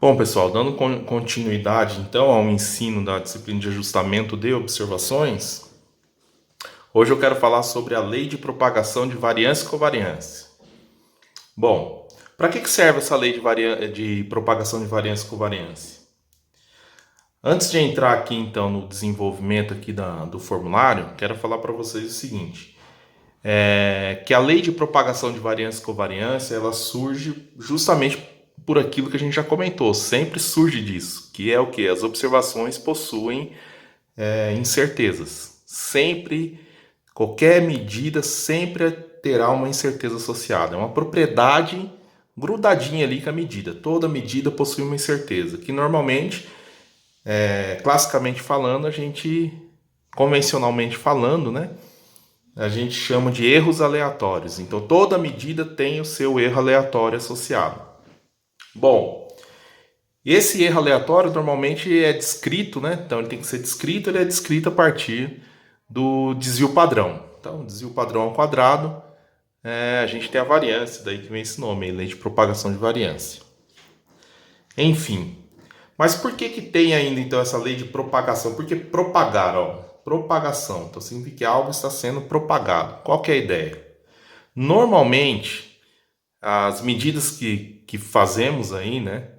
Bom, pessoal, dando continuidade então ao ensino da disciplina de ajustamento de observações, hoje eu quero falar sobre a lei de propagação de variância e covariância. Bom, para que serve essa lei de propagação de variância e covariância? Antes de entrar aqui então no desenvolvimento aqui do formulário, quero falar para vocês o seguinte, que a lei de propagação de variância e covariância, ela surge justamente por aquilo que a gente já comentou, sempre surge disso, que é o que? As observações possuem incertezas. Sempre, qualquer medida sempre terá uma incerteza associada. É uma propriedade grudadinha ali com a medida. Toda medida possui uma incerteza, que normalmente, classicamente falando, convencionalmente falando, né? A gente chama de erros aleatórios. Então, toda medida tem o seu erro aleatório associado. Bom, esse erro aleatório normalmente é descrito, né? Então, ele tem que ser descrito, ele é descrito a partir do desvio padrão. Então, desvio padrão ao quadrado, a gente tem a variância, daí que vem esse nome, lei de propagação de variância. Enfim, mas por que tem ainda então essa lei de propagação? Porque propagar, propagação, então significa que algo está sendo propagado. Qual que é a ideia? Normalmente, as medidas que fazemos aí, né,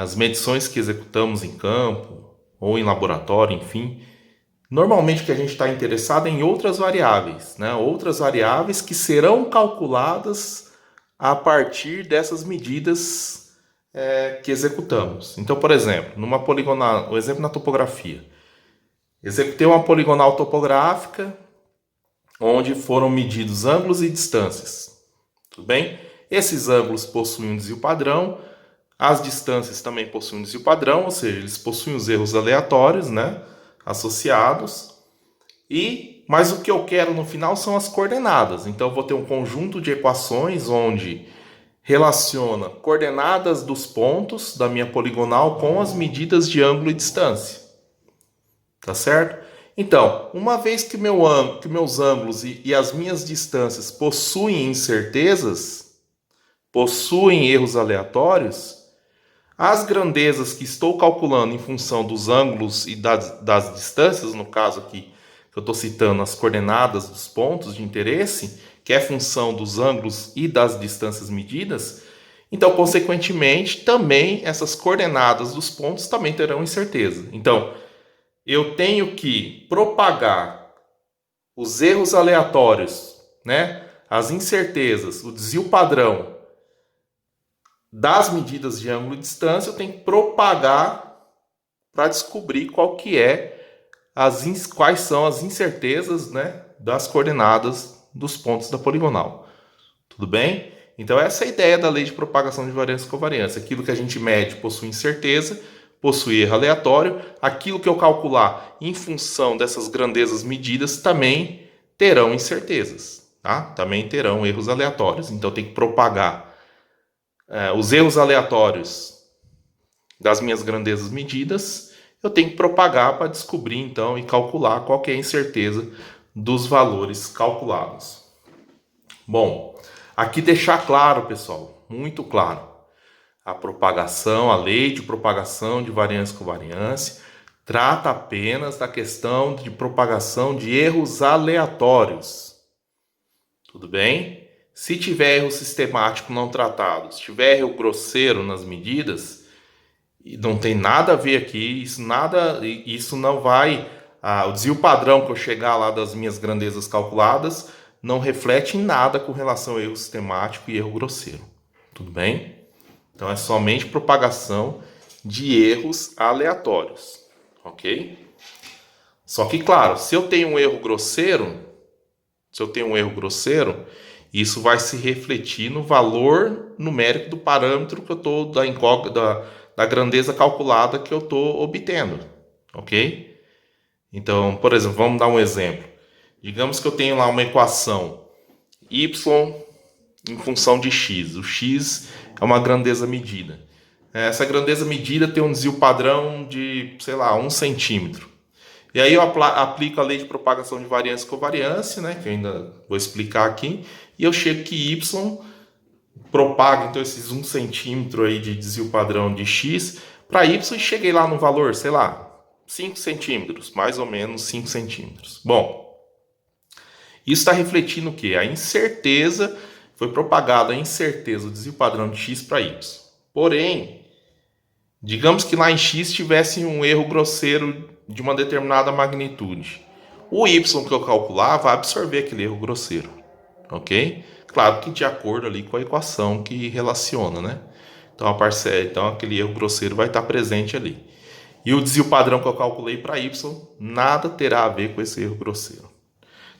as medições que executamos em campo ou em laboratório, enfim, normalmente o que a gente está interessado é em outras variáveis, né, outras variáveis que serão calculadas a partir dessas medidas que executamos. Então, por exemplo, numa poligonal, o exemplo na topografia. Executei uma poligonal topográfica onde foram medidos ângulos e distâncias. Tudo bem? Esses ângulos possuem um desvio padrão, as distâncias também possuem um desvio padrão, ou seja, eles possuem os erros aleatórios, né, associados. Mas o que eu quero no final são as coordenadas. Então, eu vou ter um conjunto de equações onde relaciona coordenadas dos pontos da minha poligonal com as medidas de ângulo e distância. Tá certo? Então, uma vez que meus ângulos e as minhas distâncias possuem incertezas, possuem erros aleatórios, as grandezas que estou calculando em função dos ângulos e das distâncias, no caso aqui, que eu estou citando as coordenadas dos pontos de interesse, que é função dos ângulos e das distâncias medidas, então, consequentemente, também essas coordenadas dos pontos também terão incerteza. Então, eu tenho que propagar os erros aleatórios, né? As incertezas, o desvio padrão das medidas de ângulo e distância, eu tenho que propagar para descobrir quais são as incertezas, né, das coordenadas dos pontos da poligonal. Tudo bem? Então essa é a ideia da lei de propagação de variância e covariância. Aquilo que a gente mede possui incerteza, possui erro aleatório. Aquilo que eu calcular em função dessas grandezas medidas também terão incertezas, tá? Também terão erros aleatórios. Então tem que propagar os erros aleatórios das minhas grandezas medidas. Eu tenho que propagar para descobrir então e calcular qual que é a incerteza dos valores calculados. Bom, aqui deixar claro, pessoal, muito claro, a lei de propagação de variância e covariância trata apenas da questão de propagação de erros aleatórios. Tudo bem? Se tiver erro sistemático não tratado, se tiver erro grosseiro nas medidas, não tem nada a ver aqui, isso não vai... o desvio padrão que eu chegar lá das minhas grandezas calculadas não reflete em nada com relação ao erro sistemático e erro grosseiro. Tudo bem? Então, é somente propagação de erros aleatórios. Ok? Só que, claro, se eu tenho um erro grosseiro, isso vai se refletir no valor numérico do parâmetro que eu estou, da grandeza calculada que eu estou obtendo. Ok? Então, por exemplo, vamos dar um exemplo. Digamos que eu tenho lá uma equação y em função de x. O x é uma grandeza medida. Essa grandeza medida tem um desvio padrão de, 1 centímetro. E aí eu aplico a lei de propagação de variância e covariância, né, que eu ainda vou explicar aqui, e eu chego que y propago então esses 1 centímetro aí de desvio padrão de x para y e cheguei lá no valor, sei lá, 5 centímetros, mais ou menos 5 centímetros. Bom, isso está refletindo o quê? A incerteza, foi propagada a incerteza, o desvio padrão de x para y. Porém, digamos que lá em x tivesse um erro grosseiro de uma determinada magnitude. O y que eu calcular vai absorver aquele erro grosseiro, ok? Claro que de acordo ali com a equação que relaciona, né? Então, então aquele erro grosseiro vai estar presente ali. E o desvio padrão que eu calculei para y nada terá a ver com esse erro grosseiro.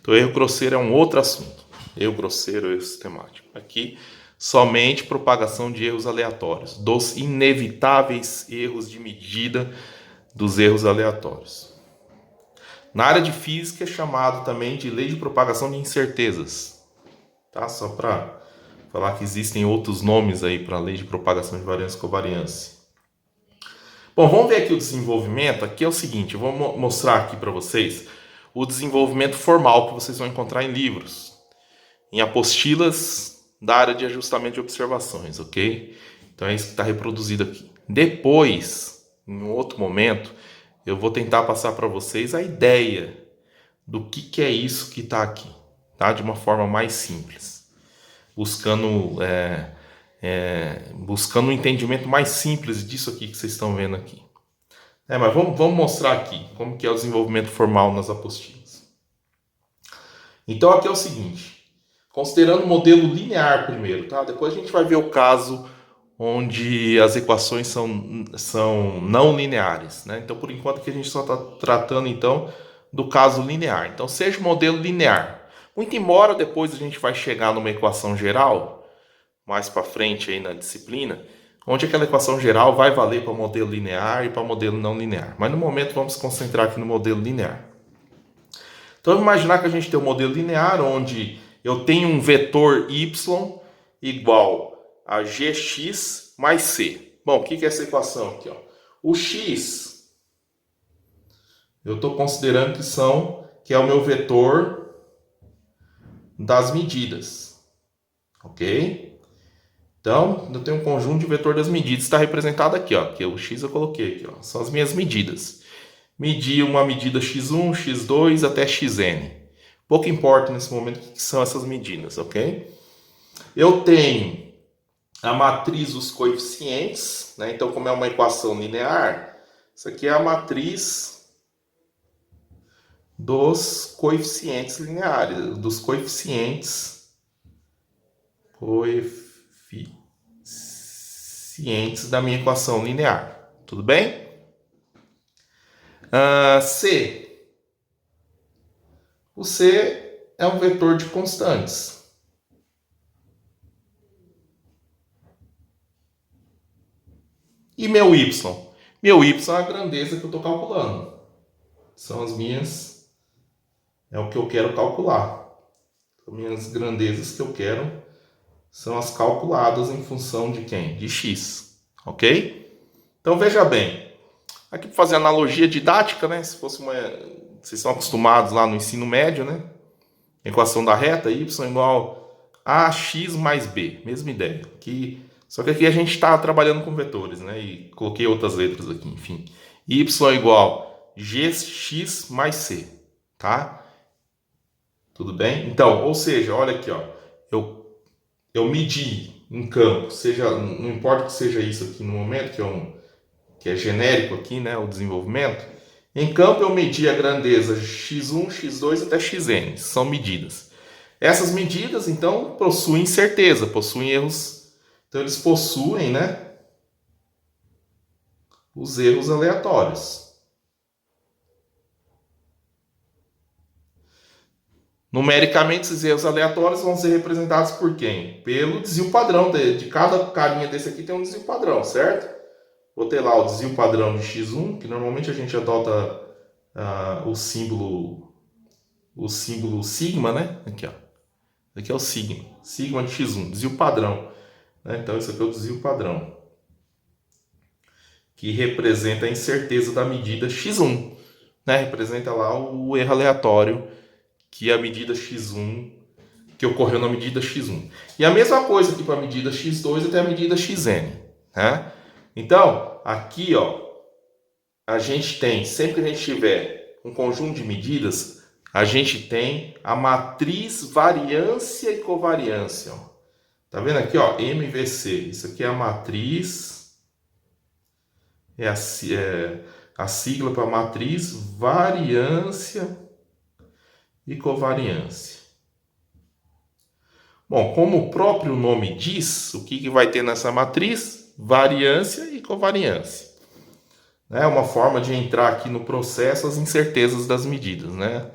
Então, erro grosseiro é um outro assunto. Erro grosseiro, erro sistemático. Aqui, somente propagação de erros aleatórios, dos inevitáveis erros de medida dos erros aleatórios. Na área de física é chamado também de lei de propagação de incertezas. Tá? Só para falar que existem outros nomes aí para a lei de propagação de variância e covariância. Bom, vamos ver aqui o desenvolvimento. Aqui é o seguinte, eu vou mostrar aqui para vocês o desenvolvimento formal que vocês vão encontrar em livros, em apostilas da área de ajustamento de observações, ok? Então é isso que está reproduzido aqui. Depois, em outro momento, eu vou tentar passar para vocês a ideia do que é isso que está aqui, tá? De uma forma mais simples, buscando buscando um entendimento mais simples disso aqui que vocês estão vendo aqui. Mas vamos mostrar aqui como que é o desenvolvimento formal nas apostilas. Então aqui é o seguinte, considerando o modelo linear primeiro, tá? Depois a gente vai ver o caso onde as equações são não lineares, né? Então por enquanto que a gente só está tratando então do caso linear. Então seja o modelo linear. Muito embora depois a gente vai chegar numa equação geral, mais para frente aí na disciplina, onde aquela equação geral vai valer para modelo linear e para modelo não linear. Mas no momento vamos se concentrar aqui no modelo linear. Então vamos imaginar que a gente tem um modelo linear onde eu tenho um vetor y igual a gx mais c. Bom, o que é essa equação aqui? Ó? O x, eu estou considerando que é o meu vetor das medidas. Ok? Então, eu tenho um conjunto de vetor das medidas, está representado aqui, ó, que o x eu coloquei aqui, ó, são as minhas medidas. Medir uma medida x1, x2 até xn. Pouco importa nesse momento o que são essas medidas, ok? Eu tenho a matriz dos coeficientes, né? Então, como é uma equação linear, isso aqui é a matriz dos coeficientes lineares, dos coeficientes da minha equação linear. Tudo bem? C. O C é um vetor de constantes. E meu Y? Meu Y é a grandeza que eu estou calculando. São as minhas... É o que eu quero calcular. As minhas grandezas que eu quero são as calculadas em função de quem? De x. Ok? Então veja bem. Aqui para fazer analogia didática, né? Se fosse uma... Vocês estão acostumados lá no ensino médio, né? Equação da reta, y igual a x mais b. Mesma ideia. Só que aqui a gente está trabalhando com vetores, né? E coloquei outras letras aqui, enfim. Y igual gx mais c, tá? Tudo bem? Então, ou seja, olha aqui, ó. Eu medi em campo, não importa que seja isso aqui no momento, que é genérico aqui, né? O desenvolvimento. Em campo eu medi a grandeza x1, x2 até xn, são medidas. Essas medidas, então, possuem certeza, possuem erros. Então, eles possuem, né, os erros aleatórios. Numericamente, esses erros aleatórios vão ser representados por quem? Pelo desvio padrão. De cada carinha desse aqui tem um desvio padrão, certo? Vou ter lá o desvio padrão de x1, que normalmente a gente adota o símbolo sigma, né? Aqui, ó. Aqui é o sigma. Sigma de x1, desvio padrão. Né? Então, isso aqui é o desvio padrão, que representa a incerteza da medida x1. Né? Representa lá o erro aleatório que a medida x1 que ocorreu na medida x1. E a mesma coisa aqui para a medida x2 até a medida xn. Né? Então, aqui, ó, a gente tem, sempre que a gente tiver um conjunto de medidas, a gente tem a matriz variância e covariância. Ó. Tá vendo aqui, ó, MVC? Isso aqui é a matriz, a sigla para matriz variância e covariância. Bom, como o próprio nome diz, o que vai ter nessa matriz? Variância e covariância. É uma forma de entrar aqui no processo as incertezas das medidas, né?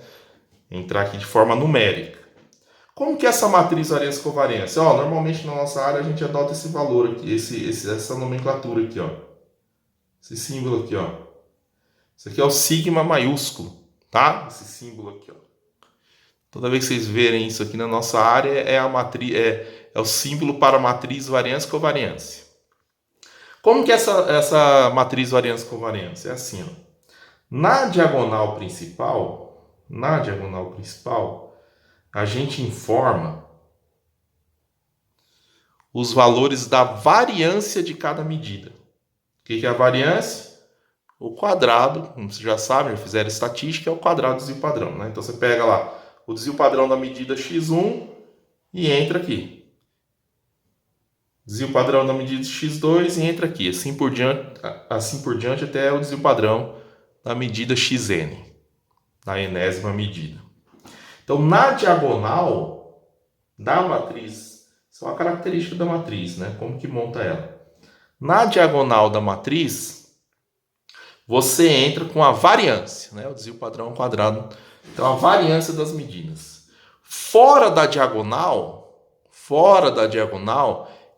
Entrar aqui de forma numérica. Como que é essa matriz variância e covariância? Ó, normalmente na nossa área a gente adota esse valor aqui, essa nomenclatura aqui, ó. Esse símbolo aqui, ó. Isso aqui é o sigma maiúsculo, tá? Esse símbolo aqui, ó. Toda vez que vocês verem isso aqui na nossa área, é a matriz, é o símbolo para a matriz variância e covariância. Como que é essa matriz variância e covariância? É assim, ó. Na diagonal principal, a gente informa os valores da variância de cada medida. O que é a variância? O quadrado, como vocês já sabem, já fizeram estatística, é o quadrado do desvio padrão, né? Então você pega lá o desvio padrão da medida x1 e entra aqui. Desvio padrão da medida x2 e entra aqui. Assim por diante até o desvio padrão da medida xn, da enésima medida. Então, na diagonal da matriz, isso é uma característica da matriz, né? Como que monta ela? Na diagonal da matriz, você entra com a variância, né? O desvio padrão quadrado. Então, a variância das medidas. Fora da diagonal,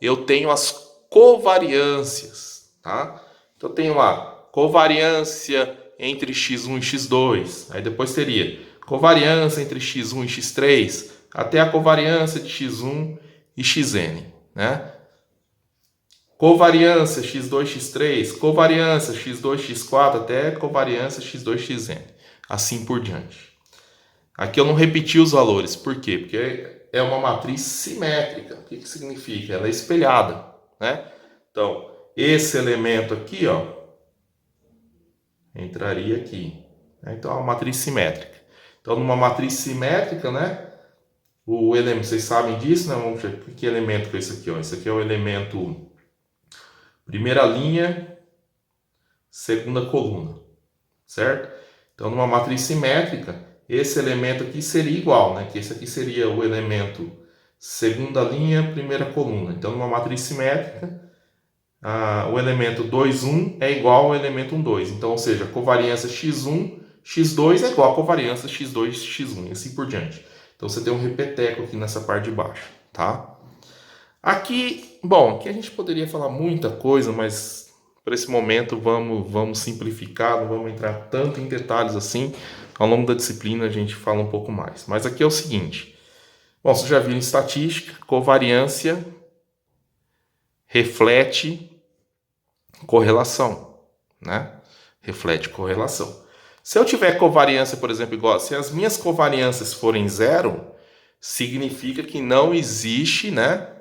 eu tenho as covariâncias, tá? Então, eu tenho lá covariância entre x1 e x2. Aí depois teria covariância entre x1 e x3, até a covariância de x1 e xn, né? Covariância x2, x3, covariância x2, x4, até covariância x2, xn. Assim por diante. Aqui eu não repeti os valores. Por quê? Porque é uma matriz simétrica. O que significa? Ela é espelhada, né? Então, esse elemento aqui, ó, entraria aqui. Então, é uma matriz simétrica. Então, numa matriz simétrica, né? O elemento, vocês sabem disso, né? Vamos ver que elemento que é esse aqui, ó. Esse aqui é o elemento primeira linha, segunda coluna, certo? Então, numa matriz simétrica, esse elemento aqui seria igual, né? Que esse aqui seria o elemento segunda linha, primeira coluna. Então, numa matriz simétrica, o elemento 2, 1 é igual ao elemento 1, 2. Então, ou seja, a covariância x1, x2 é igual a covariância x2, x1 e assim por diante. Então, você tem um repeteco aqui nessa parte de baixo, tá? Aqui, bom, aqui a gente poderia falar muita coisa, mas para esse momento vamos simplificar, não vamos entrar tanto em detalhes assim. Ao longo da disciplina a gente fala um pouco mais. Mas aqui é o seguinte. Bom, vocês já viram em estatística, covariância reflete correlação, né? Reflete correlação. Se eu tiver covariância, por exemplo, igual, se as minhas covariâncias forem zero, significa que não existe, né?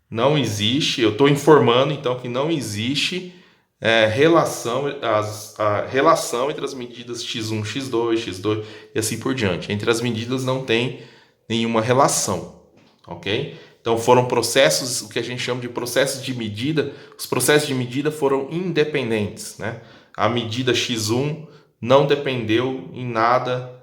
Não existe, eu estou informando então que não existe relação entre as medidas x1, x2, x2 e assim por diante. Entre as medidas não tem nenhuma relação, ok? Então foram processos, o que a gente chama de processos de medida, os processos de medida foram independentes, né? A medida x1 não dependeu em nada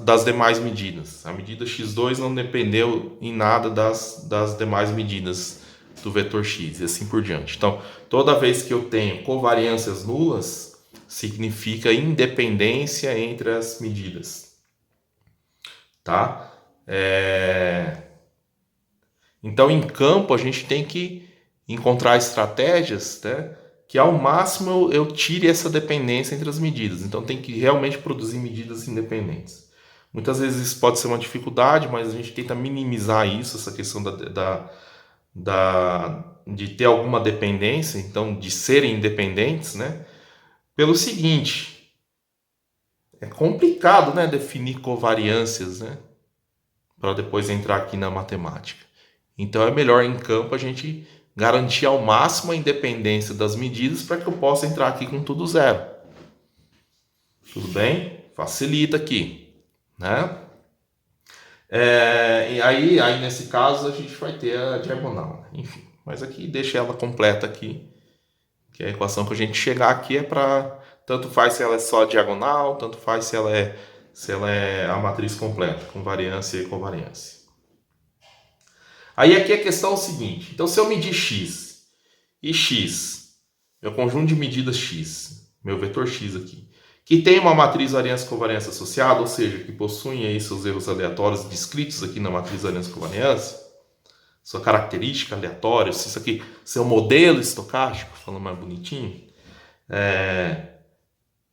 das demais medidas. A medida x2 não dependeu em nada das demais medidas do vetor x e assim por diante. Então, toda vez que eu tenho covariâncias nulas, significa independência entre as medidas. Tá? Então, em campo, a gente tem que encontrar estratégias, né, que ao máximo eu tire essa dependência entre as medidas. Então tem que realmente produzir medidas independentes. Muitas vezes isso pode ser uma dificuldade, mas a gente tenta minimizar isso, essa questão de ter alguma dependência, então de serem independentes, né? Pelo seguinte, é complicado, né, definir covariâncias, né? para depois entrar aqui na matemática. Então é melhor em campo a gente garantir ao máximo a independência das medidas para que eu possa entrar aqui com tudo zero. Tudo bem? Facilita aqui, né? E aí nesse caso a gente vai ter a diagonal, né? Enfim, mas aqui deixa ela completa aqui, que a equação que a gente chegar aqui é para tanto faz se ela é só diagonal, tanto faz se ela é a matriz completa, com variância e covariância. Aí aqui a questão é o seguinte, então se eu medir x, e x, meu conjunto de medidas x, meu vetor x aqui, que tem uma matriz variância e covariância associada, ou seja, que possuem aí seus erros aleatórios descritos aqui na matriz variância e covariância, sua característica aleatória, se isso aqui, seu modelo estocástico, falando mais bonitinho.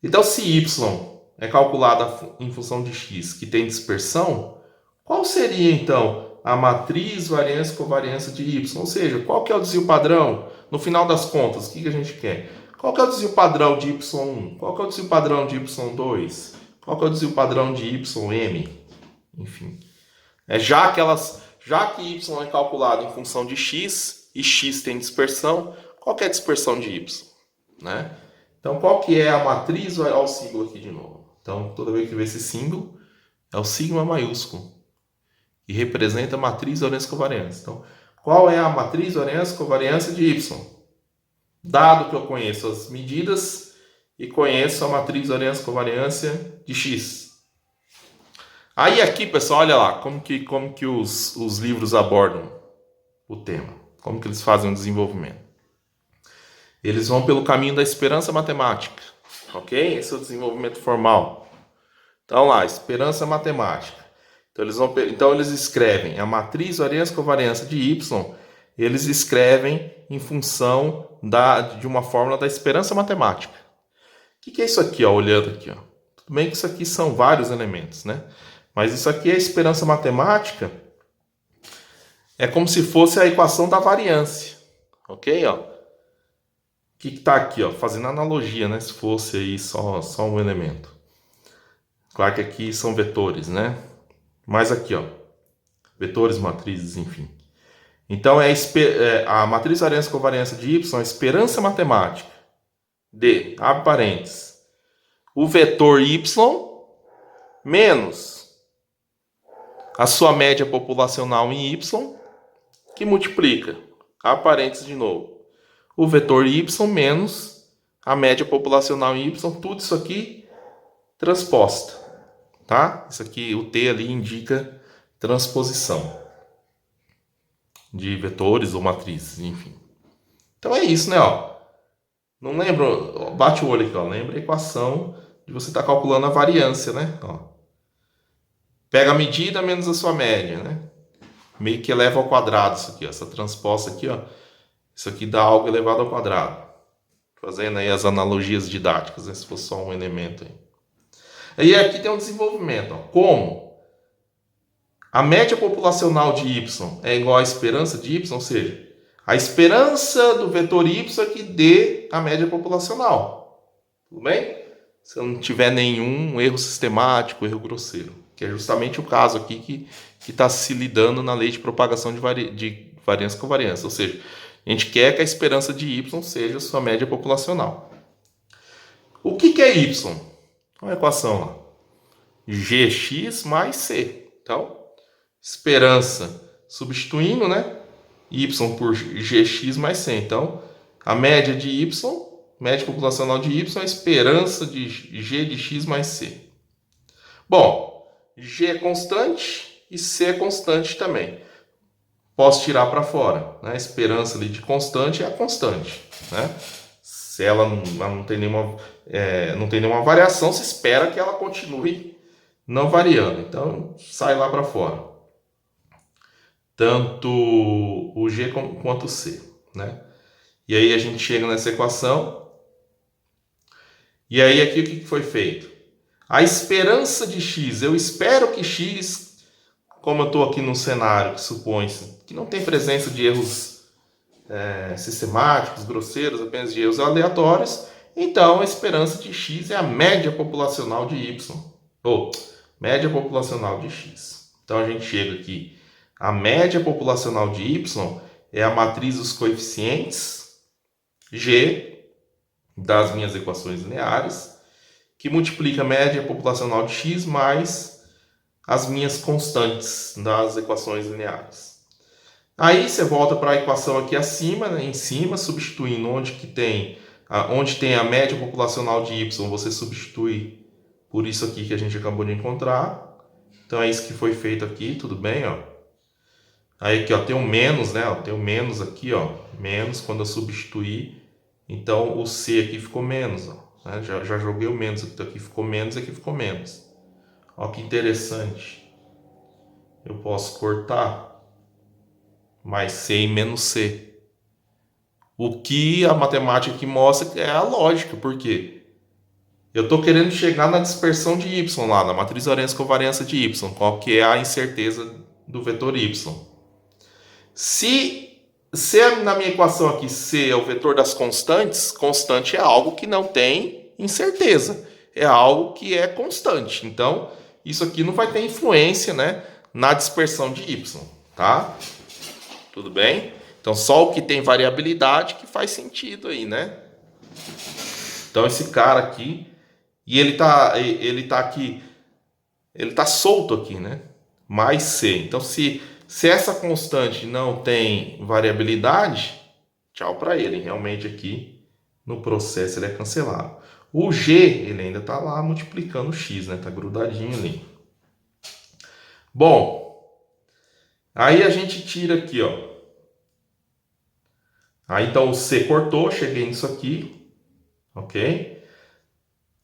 Então, se y é calculada em função de x, que tem dispersão, qual seria então a matriz variância e covariância de y? Ou seja, qual que é o desvio padrão? No final das contas, o que a gente quer? Qual que é o desvio padrão de y1? Qual que é o desvio padrão de y2? Qual que é o desvio padrão de ym? Enfim, já que y é calculado em função de x e x tem dispersão, qual que é a dispersão de y? Né? Então, qual que é a matriz? Olha o símbolo aqui de novo. Então, toda vez que vê esse símbolo, é o sigma maiúsculo, que representa a matriz variância e covariância. Então, qual é a matriz variância e covariância de y? Dado que eu conheço as medidas e conheço a matriz variância e covariância de x. Aí aqui, pessoal, olha lá como que os livros abordam o tema. Como que eles fazem o desenvolvimento. Eles vão pelo caminho da esperança matemática. Ok? Esse é o desenvolvimento formal. Então lá, esperança matemática. Então eles escrevem a matriz variância e covariância de y, eles escrevem em função de uma fórmula da esperança matemática. O que é isso aqui, ó, olhando aqui? Ó? Tudo bem que isso aqui são vários elementos, né? Mas isso aqui é a esperança matemática. É como se fosse a equação da variância. Ok? Ó. O que está aqui? Ó? Fazendo analogia, né? Se fosse aí só um elemento. Claro que aqui são vetores, né? Mas aqui, ó. Vetores, matrizes, enfim. Então, a matriz variância e covariância de y é a esperança matemática de, abre parênteses, o vetor y menos a sua média populacional em y, que multiplica, abre parênteses de novo, o vetor y menos a média populacional em y, tudo isso aqui transposta, tá? Isso aqui, o T ali indica transposição de vetores ou matrizes, enfim. Então é isso, né? Ó. Não lembro, bate o olho aqui, ó. Lembra a equação de você estar calculando a variância, né? Ó. Pega a medida menos a sua média, né? Meio que eleva ao quadrado isso aqui, ó. Essa transposta aqui, ó. Isso aqui dá algo elevado ao quadrado. Fazendo aí as analogias didáticas, né? Se fosse só um elemento aí. E aqui tem um desenvolvimento, ó. Como a média populacional de y é igual à esperança de y, ou seja, a esperança do vetor y é que dê a média populacional. Tudo bem? Se não tiver nenhum erro sistemático, erro grosseiro. Que é justamente o caso aqui que está se lidando na lei de propagação de variância e covariância. Ou seja, a gente quer que a esperança de y seja a sua média populacional. O que é y? Olha a equação lá. Gx mais c. Então, esperança substituindo, né? Y por Gx mais c. Então, a média de y, média populacional de y, é a esperança de G de x mais c. Bom, G é constante e C é constante também. Posso tirar para fora, né? A esperança ali de constante é a constante, né? Se ela não tem nenhuma variação, se espera que ela continue não variando. Então, sai lá para fora. Tanto o G quanto o C, né? E aí a gente chega nessa equação. E aí aqui o que foi feito? A esperança de x, eu espero que x, como eu estou aqui num cenário que supõe-se que não tem presença de erros sistemáticos, grosseiros, apenas de erros aleatórios, então a esperança de x é a média populacional de y, ou média populacional de x. Então a gente chega aqui, a média populacional de y é a matriz dos coeficientes g das minhas equações lineares, que multiplica a média populacional de x mais as minhas constantes das equações lineares. Aí você volta para a equação aqui acima, né, em cima, substituindo onde tem a média populacional de y, você substitui por isso aqui que a gente acabou de encontrar. Então é isso que foi feito aqui, tudo bem, ó. Aí aqui, ó, tem um menos, né? Ó, tem um menos aqui, ó, menos quando eu substituir. Então o c aqui ficou menos, ó. Né? Já joguei o menos aqui, ficou menos, aqui ficou menos. Ó, que interessante. Eu posso cortar mais c e menos c. O que a matemática aqui mostra é a lógica, por quê? Eu estou querendo chegar na dispersão de y lá, na matriz variância-covariância de y, qual que é a incerteza do vetor y. Se na minha equação aqui c é o vetor das constantes, constante é algo que não tem incerteza, é algo que é constante. Então, isso aqui não vai ter influência, né, na dispersão de y, tá? Tudo bem? Então, só o que tem variabilidade que faz sentido aí, né? Então, esse cara aqui, e ele tá aqui, ele tá solto aqui, né? Mais c. Então, se essa constante não tem variabilidade, tchau para ele. Realmente aqui, no processo, ele é cancelado. O g, ele ainda tá lá multiplicando o x, né? Tá grudadinho ali. Bom, aí a gente tira aqui, ó. Aí então o c cortou, cheguei nisso aqui, ok?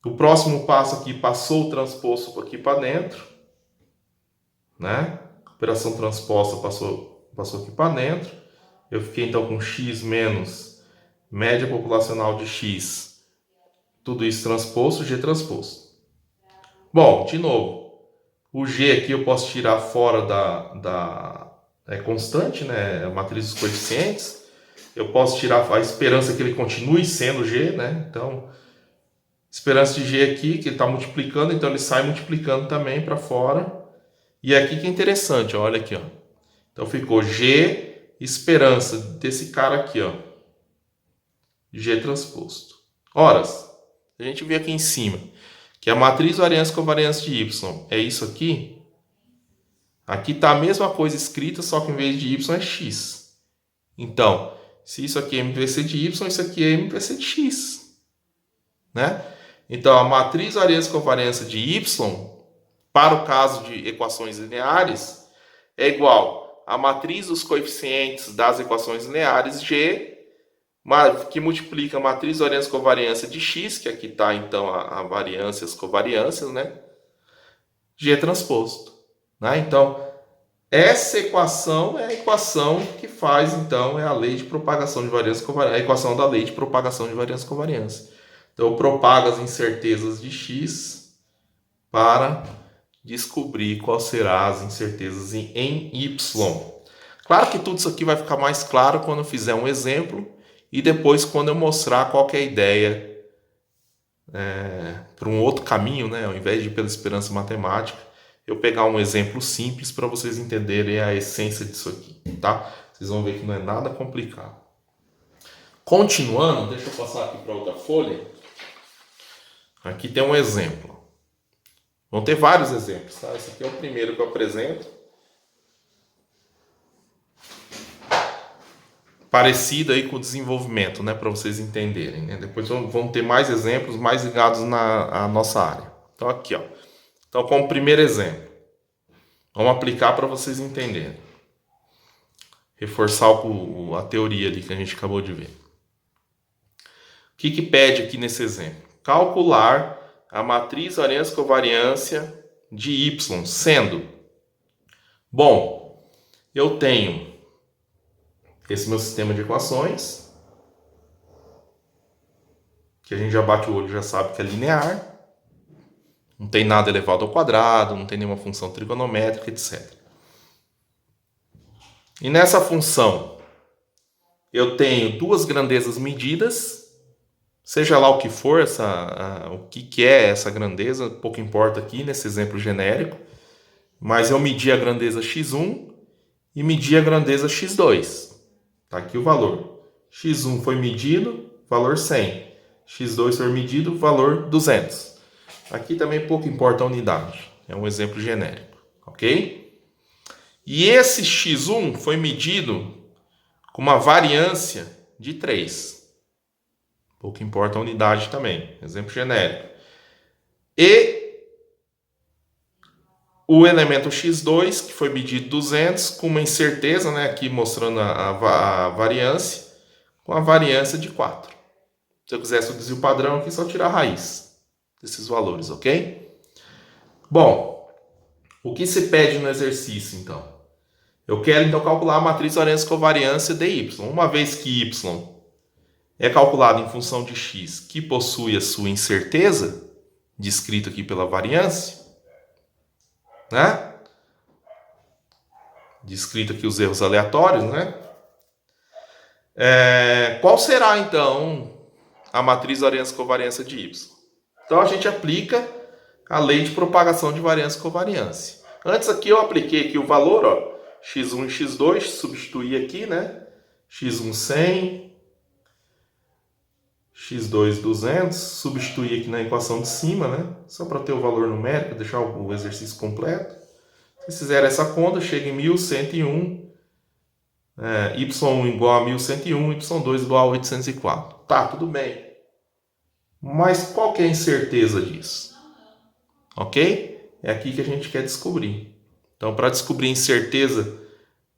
O próximo passo aqui, passou o transposto aqui para dentro, né? Operação transposta passou aqui para dentro. Eu fiquei então com x menos média populacional de x, tudo isso transposto, g transposto. Bom, de novo, o g aqui eu posso tirar fora é constante, né? A matriz dos coeficientes. Eu posso tirar a esperança que ele continue sendo g, né? Então, esperança de g aqui, que ele está multiplicando, então ele sai multiplicando também para fora. E aqui que é interessante, ó, olha aqui, ó. Então ficou g esperança desse cara aqui, ó. G transposto. Horas, a gente vê aqui em cima que a matriz variância-covariância de y é isso aqui. Aqui está a mesma coisa escrita, só que em vez de y é x. Então, se isso aqui é MVC de y, isso aqui é MVC de x, né? Então, a matriz variância-covariância de y, para o caso de equações lineares, é igual à matriz dos coeficientes das equações lineares g, que multiplica a matriz variância-covariância de x, que aqui está, então, a variância e as covariâncias, né? G transposto, né? Então, essa equação é a equação que faz, então, é a lei de propagação de variância-covariância, a equação da lei de propagação de variância-covariância. Então, eu propago as incertezas de x para descobrir qual será as incertezas em y. Claro que tudo isso aqui vai ficar mais claro quando eu fizer um exemplo e depois quando eu mostrar qual que é a ideia para um outro caminho, né? Ao invés de ir pela esperança matemática, eu pegar um exemplo simples para vocês entenderem a essência disso aqui, tá? Vocês vão ver que não é nada complicado. Continuando, deixa eu passar aqui para outra folha. Aqui tem um exemplo. Vão ter vários exemplos, tá? Esse aqui é o primeiro que eu apresento. Parecido aí com o desenvolvimento, né? Para vocês entenderem, né? Depois vão ter mais exemplos mais ligados à nossa área. Então aqui, ó. Então, como primeiro exemplo, vamos aplicar para vocês entenderem. Reforçar a teoria ali que a gente acabou de ver. O que pede aqui nesse exemplo? Calcular a matriz variância-covariância de y, sendo... Bom, eu tenho esse meu sistema de equações, que a gente já bate o olho e já sabe que é linear. Não tem nada elevado ao quadrado, não tem nenhuma função trigonométrica, etc. E nessa função, eu tenho duas grandezas medidas, seja lá o que for, o que é essa grandeza, pouco importa aqui nesse exemplo genérico. mas eu medi a grandeza x1 e medi a grandeza x2. Tá aqui o valor. x1 foi medido, valor 100. x2 foi medido, valor 200. Aqui também pouco importa a unidade. É um exemplo genérico, ok? E esse x1 foi medido com uma variância de 3. Pouco importa a unidade também. Exemplo genérico. E o elemento x2, que foi medido 200, com uma incerteza, né, aqui mostrando a variância, com a variância de 4. Se eu quisesse o desvio padrão, aqui é só tirar a raiz desses valores, ok? Bom, o que se pede no exercício, então? Eu quero, então, calcular a matriz variância-covariância de y. Uma vez que y é calculado em função de x, que possui a sua incerteza, descrito aqui pela variância, né? Descrito aqui os erros aleatórios, né? Qual será, então, a matriz variância-covariância de y? Então, a gente aplica a lei de propagação de variância-covariância. Antes aqui eu apliquei aqui o valor, ó, x1 e x2, substituí aqui, né? x1 100, x2 200, substituí aqui na equação de cima, né? Só para ter o valor numérico, deixar o exercício completo. Se fizer essa conta, chega em 1101, y1 igual a 1101, y2 igual a 804. Tá, tudo bem. Mas qual que é a incerteza disso? Ok? É aqui que a gente quer descobrir. Então, para descobrir a incerteza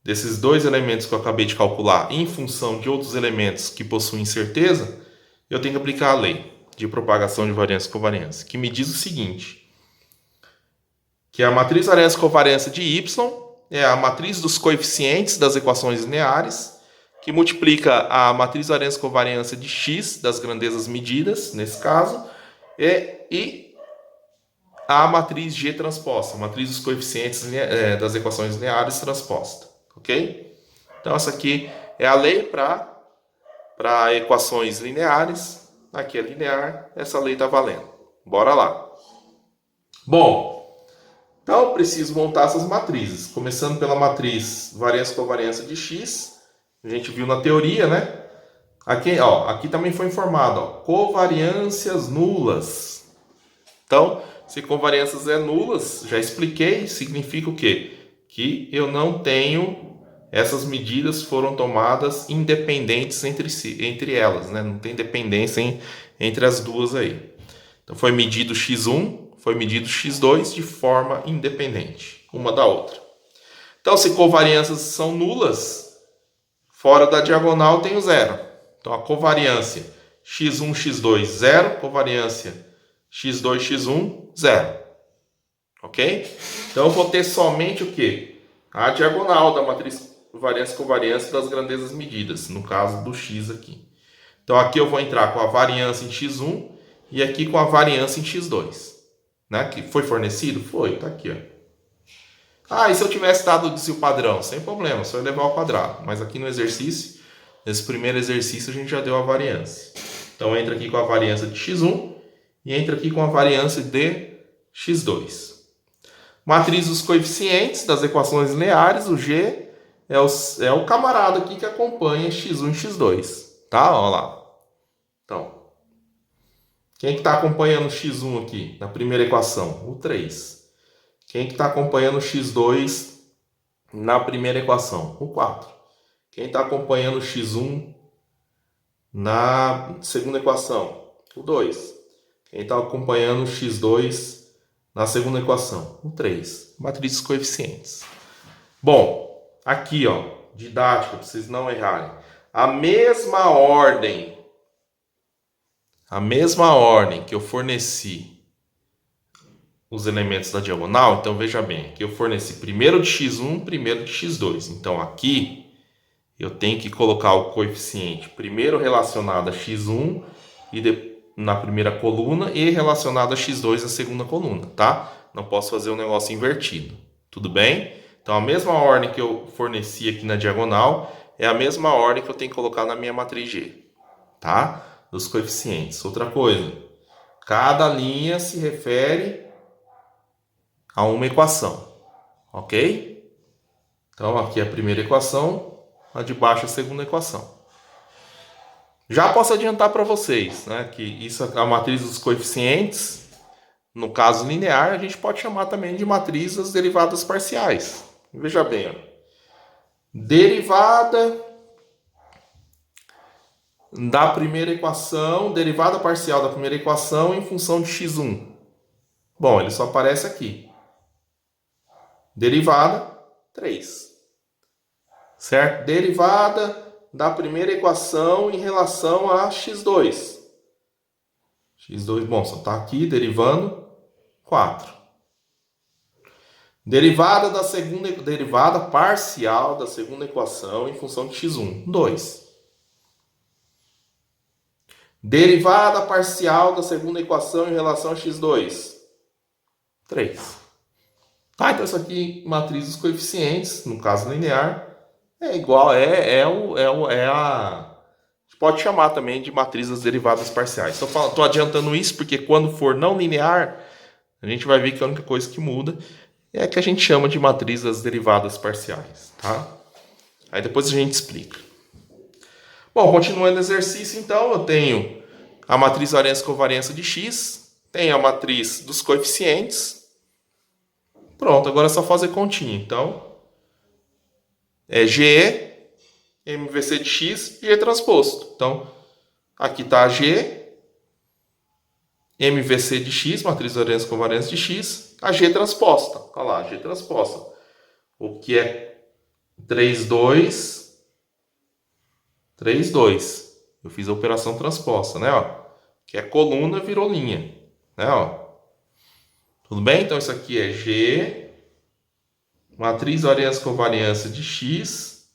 desses dois elementos que eu acabei de calcular em função de outros elementos que possuem incerteza, eu tenho que aplicar a lei de propagação de variância-covariância, que me diz o seguinte, que a matriz variância-covariância de y é a matriz dos coeficientes das equações lineares, que multiplica a matriz variância-covariância de x, das grandezas medidas, nesse caso, e a matriz G transposta, a matriz dos coeficientes das equações lineares transposta, ok? Então, essa aqui é a lei para equações lineares. Aqui é linear, essa lei está valendo. Bora lá. Bom, então eu preciso montar essas matrizes. Começando pela matriz variância-covariância de x. A gente viu na teoria, né? Aqui também foi informado, ó, covariâncias nulas. Então, se covariâncias é nulas, já expliquei, significa o quê? Que eu não tenho, essas medidas foram tomadas independentes entre elas, né? Não tem dependência entre as duas aí. Então, foi medido x1, foi medido x2 de forma independente, uma da outra. Então, se covariâncias são nulas, fora da diagonal tem o zero. Então, a covariância x1, x2, zero, covariância x2, x1, zero. Ok? Então, eu vou ter somente o quê? A diagonal da matriz variância-covariância das grandezas medidas, no caso do x aqui. Então, aqui eu vou entrar com a variância em x1 e aqui com a variância em x2. Né? Que foi fornecido? Foi, tá aqui, ó. E se eu tivesse dado o desvio padrão? Sem problema, só elevar ao quadrado. Mas aqui no exercício, nesse primeiro exercício, a gente já deu a variância. Então, entra aqui com a variância de x1 e entra aqui com a variância de x2. Matriz dos coeficientes das equações lineares, o G é o camarada aqui que acompanha x1 e x2. Tá? Olha lá. Então, quem que está acompanhando o x1 aqui na primeira equação? O 3. Quem que está acompanhando o x2 na primeira equação? O 4. Quem está acompanhando o x1 na segunda equação? O 2. Quem está acompanhando o x2 na segunda equação? O 3. Matriz dos coeficientes. Bom, aqui, ó, didática, para vocês não errarem. A mesma ordem que eu forneci os elementos da diagonal, então veja bem, aqui eu forneci primeiro de x1, primeiro de x2. Então aqui eu tenho que colocar o coeficiente primeiro relacionado a x1 na primeira coluna e relacionado a x2 na segunda coluna, tá? Não posso fazer um negócio invertido, tudo bem? Então a mesma ordem que eu forneci aqui na diagonal é a mesma ordem que eu tenho que colocar na minha matriz G, tá? Dos coeficientes. Outra coisa, cada linha se refere a uma equação. Ok? Então, aqui é a primeira equação, a de baixo é a segunda equação. Já posso adiantar para vocês, né, que isso é a matriz dos coeficientes. No caso linear, a gente pode chamar também de matriz das derivadas parciais. Veja bem, ó. Derivada da primeira equação, derivada parcial da primeira equação em função de x1. Bom, ele só aparece aqui. Derivada, 3. Certo? Derivada da primeira equação em relação a x2. x2, bom, só está aqui derivando 4. Derivada parcial da segunda equação em função de x1, 2. Derivada parcial da segunda equação em relação a x2, 3. Tá, então isso aqui, matriz dos coeficientes, no caso linear, é igual, a gente pode chamar também de matriz das derivadas parciais. Estou adiantando isso porque quando for não linear, a gente vai ver que a única coisa que muda é que a gente chama de matriz das derivadas parciais, tá? Aí depois a gente explica. Bom, continuando o exercício, então, eu tenho a matriz variância-covariância de x, tenho a matriz dos coeficientes. Pronto, agora é só fazer continha. Então, é G, MVC de x, G transposto. Então, aqui está a G, MVC de x, matriz variância-covariância de x, a G transposta. Olha lá, G transposta. O que é 3, 2, 3, 2. Eu fiz a operação transposta, né? Ó, que é coluna virou linha, né? Ó. Tudo bem? Então, isso aqui é G, matriz variância-covariância de x,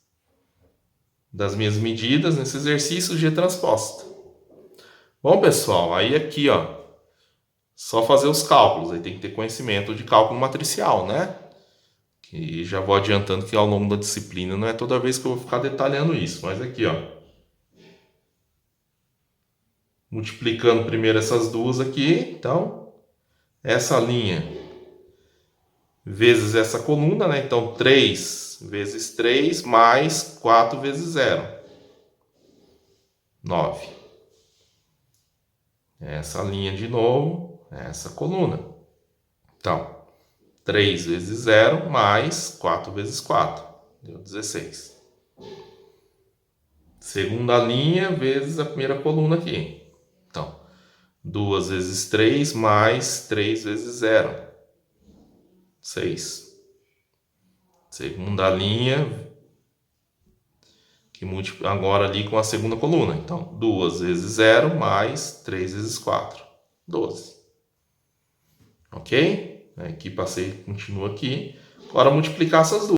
das minhas medidas, nesse exercício, G transposta. Bom, pessoal, aí aqui, ó, só fazer os cálculos, aí tem que ter conhecimento de cálculo matricial, né? E já vou adiantando que ao longo da disciplina não é toda vez que eu vou ficar detalhando isso, mas aqui, ó, multiplicando primeiro essas duas aqui, então, essa linha vezes essa coluna, né? Então, 3 vezes 3 mais 4 vezes 0. 9. Essa linha de novo, essa coluna. Então, 3 vezes 0 mais 4 vezes 4. Deu 16. Segunda linha vezes a primeira coluna aqui. Então, 2 vezes 3 mais 3 vezes 0. 6. Segunda linha, que agora ali com a segunda coluna. Então, 2 vezes 0 mais 3 vezes 4. 12. Ok? Aqui passei, continua aqui. Agora multiplicar essas duas.